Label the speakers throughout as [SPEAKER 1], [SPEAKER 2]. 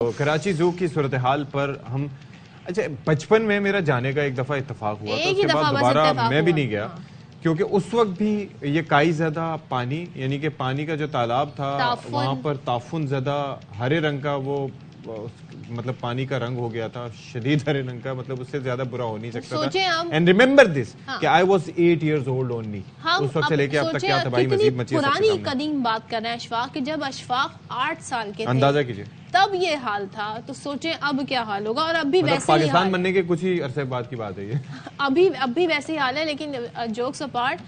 [SPEAKER 1] تو کراچی زو کی صورتحال پر ہم اچھا بچپن میں میرا جانے کا ایک دفعہ اتفاق ہوا تھا، اس کے بعد دوبارہ میں بھی نہیں گیا کیونکہ اس وقت بھی یہ کائی زدہ پانی یعنی کہ پانی کا جو تالاب تھا وہاں پر تعفن زدہ ہرے رنگ کا وہ مطلب پانی کا رنگ ہو گیا تھا، شدید ہرے رنگ کا، مطلب اس سے زیادہ برا ہو نہیں سکتا تھا. اینڈ ریممبر دس کہ I was 8 years old only. اس وقت سے لے کے اب تک کیا تباہی مزید مچی ہے.
[SPEAKER 2] پرانی قدیم بات کر رہے ہیں اشفاق کہ جب اشفاق 8 سال کے تھے
[SPEAKER 1] اندازہ کیجئے
[SPEAKER 2] تب یہ حال تھا، تو سوچیں اب کیا حال ہوگا. اور اب بھی ویسے ہی
[SPEAKER 1] پاکستان بننے کے کچھ ہی عرصے بعد کی بات ہے یہ،
[SPEAKER 2] اب بھی ویسے ہی حال ہے. لیکن جوکس اپارٹ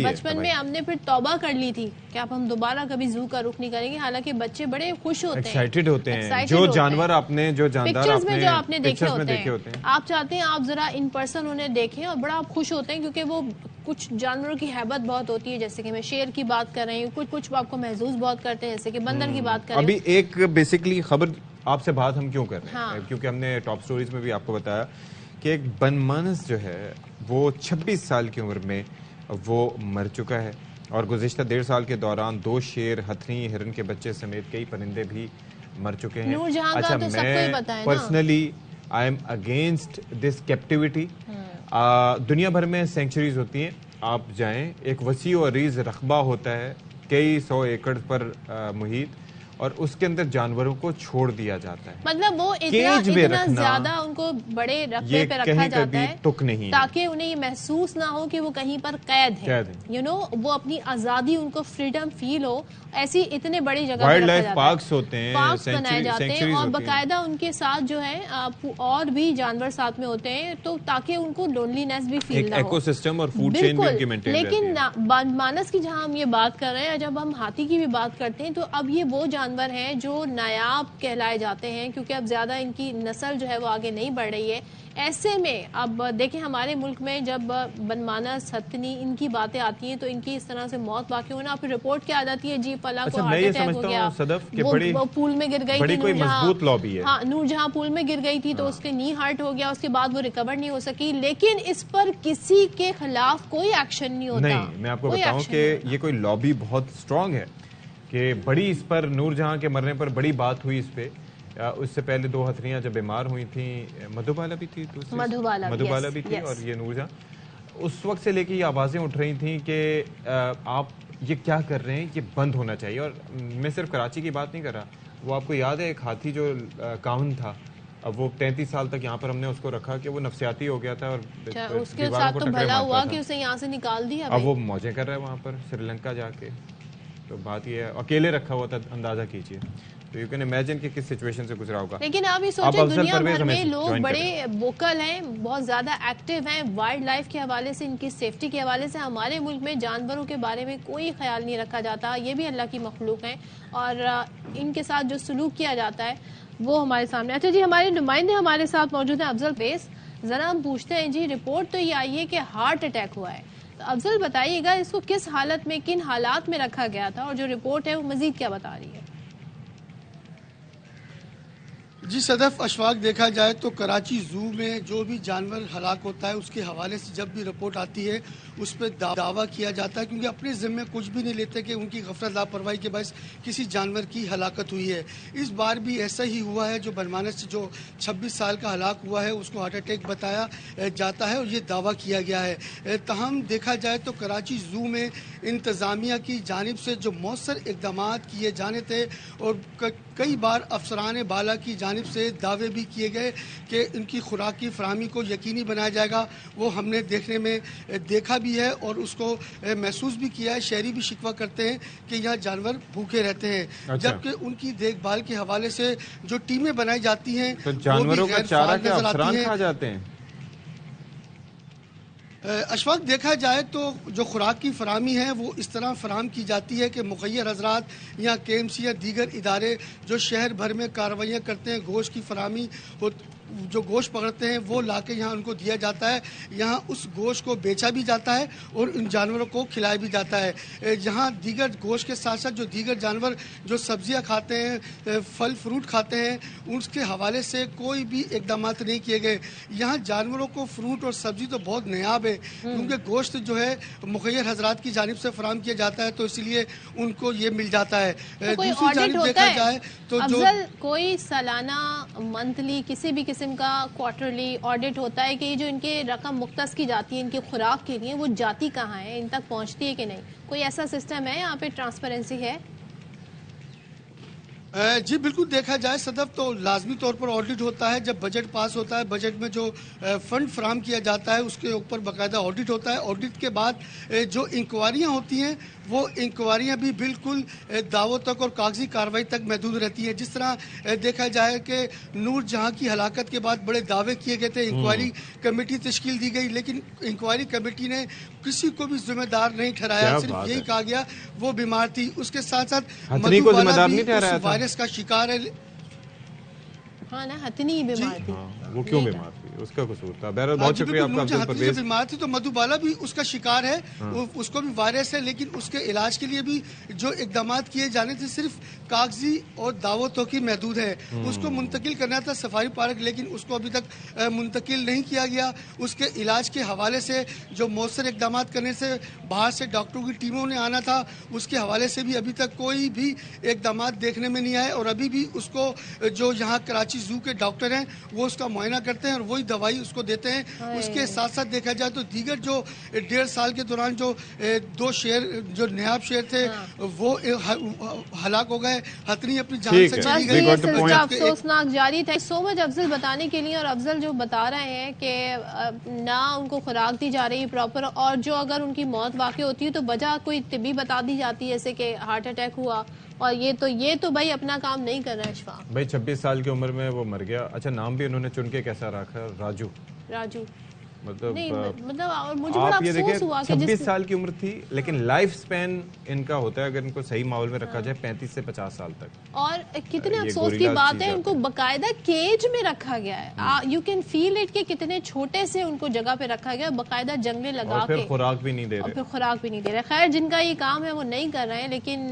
[SPEAKER 2] بچپن میں ہم نے پھر توبہ کر لی تھی کہ اب ہم دوبارہ کبھی زو کا رخ نہیں کریں گے. حالانکہ بچے بڑے خوش ہوتے ہیں،
[SPEAKER 1] ایکسائٹڈ ہوتے ہیں، جو جانور اپنے جو جاندار
[SPEAKER 2] آپ نے دیکھے ہوتے ہیں، آپ چاہتے ہیں آپ ذرا ان پرسن انہیں دیکھیں اور بڑا آپ خوش ہوتے ہیں کیونکہ وہ کچھ جانوروں کی ہیبت بہت ہوتی ہے. جیسے کہ میں شیر کی بات کر رہی ہوں، کچھ آپ کو محسوس بہت کرتے ہیں، جیسے کہ بندر کی بات کر رہی ہوں.
[SPEAKER 1] ابھی ایک بیسکلی خبر آپ سے بات ہم کیوں کر رہے ہیں کیونکہ ہم نے ٹاپ سٹوریز میں بھی آپ کو بتایا کہ ایک بنمانس جو ہے وہ 26 سال کی عمر میں وہ مر چکا ہے، اور گزشتہ 1.5 سال کے دوران 2 شیر، ہتھنی، ہرن کے بچے سمیت کئی پرندے بھی مر چکے ہیں. اچھا میں personally I am against this captivity. دنیا بھر میں سینکچریز ہوتی ہیں، آپ جائیں، ایک وسیع و عریض رقبہ ہوتا ہے کئی 100 ایکڑ پر محیط، اور اس کے اندر جانوروں کو چھوڑ دیا جاتا ہے.
[SPEAKER 2] مطلب وہ اتنا زیادہ ان کو بڑے رقبے پہ رکھا جاتا ہے تاکہ انہیں یہ محسوس نہ ہو کہ وہ کہیں پر قید ہے. وہ اپنی آزادی، ان کو فریڈم فیل ہو. ایسی اتنے بڑی جگہ
[SPEAKER 1] وائلڈ لائف پارکس ہوتے ہیں،
[SPEAKER 2] پارکس بنائے جاتے ہیں، اور باقاعدہ ان کے ساتھ جو ہے اور بھی جانور ساتھ میں ہوتے ہیں، تو تاکہ ان کو لونلینس بھی فیل نہ ہو.
[SPEAKER 1] ایکو سسٹم اور فوڈ چین بھی ان کی مینٹین رہتی ہے.
[SPEAKER 2] لیکن بنمانس کی جہاں ہم یہ بات کر رہے ہیں، جب ہم ہاتھی کی بھی بات کرتے ہیں، تو اب یہ وہ جانور ہیں جو نایاب کہلائے جاتے ہیں کیونکہ اب زیادہ ان کی نسل جو ہے وہ آگے نہیں بڑھ رہی ہے. ایسے میں اب دیکھیں ہمارے ملک میں جب بنمانس، ہتھنی، ان کی باتیں آتی ہیں تو ان کی اس طرح سے موت واقع ہونا، پھر رپورٹ کیا آ جاتی ہے، جی فلاں کو ہارٹ اٹیک ہو گیا، وہ پول میں گر گئی تھی، نور جہاں پول میں گر گئی تھی تو اس کے نی ہارٹ ہو گیا، اس کے بعد وہ ریکور نہیں ہو سکی. لیکن اس پر کسی کے خلاف کوئی ایکشن نہیں ہوتا.
[SPEAKER 1] نہیں، میں آپ کو بتاؤں کہ یہ کوئی لابی بہت سٹرونگ ہے کہ بڑی اس پر نور جہاں کے مرنے پر بڑی بات ہوئی اس پہ. اس سے پہلے 2 ہتھنیاں جب بیمار ہوئی تھیں، مدھوبالا بھی تھی، مدھوبالا بھی تھی، اور یہ نور جہاں، اس وقت سے لے کے یہ آوازیں اٹھ رہی تھیں کہ آپ یہ کیا کر رہے ہیں، یہ بند ہونا چاہیے. اور میں صرف کراچی کی بات نہیں کر رہا، وہ آپ کو یاد ہے ایک ہاتھی جو کاون تھا، اب وہ 33 سال تک یہاں پر ہم نے اس کو رکھا کہ وہ نفسیاتی ہو گیا تھا اور
[SPEAKER 2] اس کے ساتھ تو بھلا ہوا کہ اسے یہاں سے نکال دیا.
[SPEAKER 1] اب وہ موجیں کر رہا ہے وہاں پر سری لنکا جا کے. تو بات یہ ہے، اکیلے رکھا ہوا تھا، اندازہ کیجئے. تو یو کین امیجن کہ کس سچویشن سے گزرا ہوگا.
[SPEAKER 2] لیکن آپ یہ سوچیں دنیا بھر میں لوگ بڑے ووکل ہیں، بہت زیادہ ایکٹیو ہیں وائلڈ لائف کے حوالے سے، ان کی سیفٹی کے حوالے سے. ہمارے ملک میں جانوروں کے بارے میں کوئی خیال نہیں رکھا جاتا. یہ بھی اللہ کی مخلوق ہیں اور ان کے ساتھ جو سلوک کیا جاتا ہے وہ ہمارے سامنے. اچھا جی، ہمارے نمائندے ہمارے ساتھ موجود ہیں، افضل پیس. ذرا ہم پوچھتے ہیں جی، رپورٹ تو یہ آئی ہے کہ ہارٹ اٹیک ہوا ہے، تو افضل بتائیے گا اس کو کس حالت میں، کن حالات میں رکھا گیا تھا، اور جو رپورٹ ہے وہ مزید کیا بتا رہی ہے؟
[SPEAKER 3] جی صدف، اشفاق، دیکھا جائے تو کراچی زو میں جو بھی جانور ہلاک ہوتا ہے اس کے حوالے سے جب بھی رپورٹ آتی ہے اس پہ دعویٰ کیا جاتا ہے، کیونکہ اپنے ذمے کچھ بھی نہیں لیتے کہ ان کی غفلت لاپرواہی کے باعث کسی جانور کی ہلاکت ہوئی ہے. اس بار بھی ایسا ہی ہوا ہے. جو بنمانس سے جو 26 سال کا ہلاک ہوا ہے اس کو ہارٹ اٹیک بتایا جاتا ہے اور یہ دعویٰ کیا گیا ہے. تاہم دیکھا جائے تو کراچی زو میں انتظامیہ کی جانب سے جو مؤثر اقدامات کیے جانے تھے اور کئی بار افسران بالا کی جانب سے دعوے بھی کیے گئے کہ ان کی خوراک کی فراہمی کو یقینی بنایا جائے گا، وہ ہم نے دیکھنے میں دیکھا بھی ہے اور اس کو محسوس بھی کیا ہے. شہری بھی شکوہ کرتے ہیں کہ یہاں جانور بھوکے رہتے ہیں، جبکہ ان کی دیکھ بھال کے حوالے سے جو ٹیمیں بنائی جاتی ہیں
[SPEAKER 1] تو جانوروں کا چارہ کیا افسران کھا جاتے ہیں؟
[SPEAKER 3] اشفاق، دیکھا جائے تو جو خوراک کی فراہمی ہے وہ اس طرح فراہم کی جاتی ہے کہ مخیر حضرات یا KMC یا دیگر ادارے جو شہر بھر میں کارروائیاں کرتے ہیں، گوشت کی فراہمی جو گوشت پکڑتے ہیں وہ لا کے یہاں ان کو دیا جاتا ہے. یہاں اس گوشت کو بیچا بھی جاتا ہے اور ان جانوروں کو کھلایا بھی جاتا ہے. یہاں دیگر گوشت کے ساتھ ساتھ جو دیگر جانور جو سبزیاں کھاتے ہیں، پھل فروٹ کھاتے ہیں، اس کے حوالے سے کوئی بھی اقدامات نہیں کیے گئے. یہاں جانوروں کو فروٹ اور سبزی تو بہت نیاب ہے، کیونکہ گوشت جو ہے مخیر حضرات کی جانب سے فراہم کیا جاتا ہے، تو اسی لیے ان کو یہ مل جاتا ہے.
[SPEAKER 2] کوئی
[SPEAKER 3] دوسری
[SPEAKER 2] آڈٹ
[SPEAKER 3] جانب
[SPEAKER 2] ہوتا
[SPEAKER 3] دیکھا
[SPEAKER 2] ہے
[SPEAKER 3] جائے تو جو
[SPEAKER 2] افضل، کوئی سالانہ، منتھلی، کسی بھی قسم کا کوارٹرلی آڈٹ ہوتا ہے کہ یہ جو ان کے رقم مختص کی جاتی ہے ان کی خوراک کے لیے، وہ جاتی کہاں ہے، ان تک پہنچتی ہے کہ نہیں؟ کوئی ایسا سسٹم ہے یہاں پہ، ٹرانسپیرنسی ہے؟
[SPEAKER 3] جی بالکل، دیکھا جائے صدف تو لازمی طور پر آڈٹ ہوتا ہے. جب بجٹ پاس ہوتا ہے، بجٹ میں جو فنڈ فراہم کیا جاتا ہے اس کے اوپر باقاعدہ آڈٹ ہوتا ہے. آڈٹ کے بعد جو انکوائریاں ہوتی ہیں وہ انکوائریاں بھی بالکل دعووں تک اور کاغذی کارروائی تک محدود رہتی ہیں. جس طرح دیکھا جائے کہ نور جہاں کی ہلاکت کے بعد بڑے دعوے کیے گئے تھے، انکوائری کمیٹی تشکیل دی گئی، لیکن انکوائری کمیٹی نے کسی کو بھی ذمہ دار نہیں ٹھہرایا. صرف یہی کہا گیا وہ بیمار تھی. اس کے ساتھ ساتھ
[SPEAKER 1] ہتھنی کو ذمہ دار نہیں ٹھہرایا تھا.
[SPEAKER 3] وائرس کا شکار ہے.
[SPEAKER 2] ہاں نا، ہتھنی بیمار تھی.
[SPEAKER 1] وہ کیوں بیمار تھی؟ اس کا قصور تھا. بہرحال بہت شکریہ آپ کا افضل پرویز.
[SPEAKER 3] بیمار تھی تو مدھو بالا بھی اس کا شکار ہے، اس کو بھی وائرس ہے، لیکن اس کے علاج کے لیے بھی جو اقدامات کیے جانے تھے صرف کاغذی اور دعووں تک ہی محدود ہے. اس کو منتقل کرنا تھا سفاری پارک، لیکن اس کو ابھی تک منتقل نہیں کیا گیا. اس کے علاج کے حوالے سے جو مؤثر اقدامات کرنے سے باہر سے ڈاکٹروں کی ٹیموں نے آنا تھا، اس کے حوالے سے بھی ابھی تک کوئی بھی اقدامات دیکھنے میں نہیں آئے. اور ابھی بھی اس کو جو یہاں کراچی زو کے ڈاکٹر ہیں وہ اس کا معائنہ کرتے ہیں اور وہی دوائی اس کو دیتے ہیں. اس کے ساتھ ساتھ دیکھا جائے تو دیگر جو 1.5 سال کے دوران جو 2 شیر جو نیاب شیر تھے وہ ہلاک ہو گئے. ہتھنی اپنی جان سے چلی گئی.
[SPEAKER 2] یہ سلسلہ افسوسناک جاری تھا. سو مچ افضل بتانے کے لیے. اور افضل جو بتا رہے ہیں کہ نہ ان کو خوراک دی جا رہی ہے پراپر، اور جو اگر ان کی موت واقع ہوتی ہے تو وجہ کوئی طبی بتا دی جاتی ہے، جیسے کہ ہارٹ اٹیک ہوا. اور یہ تو بھائی اپنا کام نہیں کر رہا ہے. اشفاق
[SPEAKER 1] بھائی 26 سال کی عمر میں وہ مر گیا. اچھا، نام بھی انہوں نے چن کے کیسا رکھا؟ راجو. مطلب
[SPEAKER 2] مجھے بڑا افسوس ہوا کہ
[SPEAKER 1] 26 سال کی عمر تھی، لیکن لائف سپین ان کا ہوتا ہے اگر ان کو صحیح ماحول میں رکھا جائے 35 سے 50 سال تک.
[SPEAKER 2] اور کتنے افسوس کی بات ہے، ان کو باقاعدہ کیج میں رکھا گیا ہے. یو کین فیل اٹ کہ کتنے چھوٹے سے ان کو جگہ پہ رکھا گیا، باقاعدہ جنگلے لگا کے،
[SPEAKER 1] پھر خوراک بھی نہیں دے رہے.
[SPEAKER 2] خیر جن کا یہ کام ہے وہ نہیں کر رہے ہیں، لیکن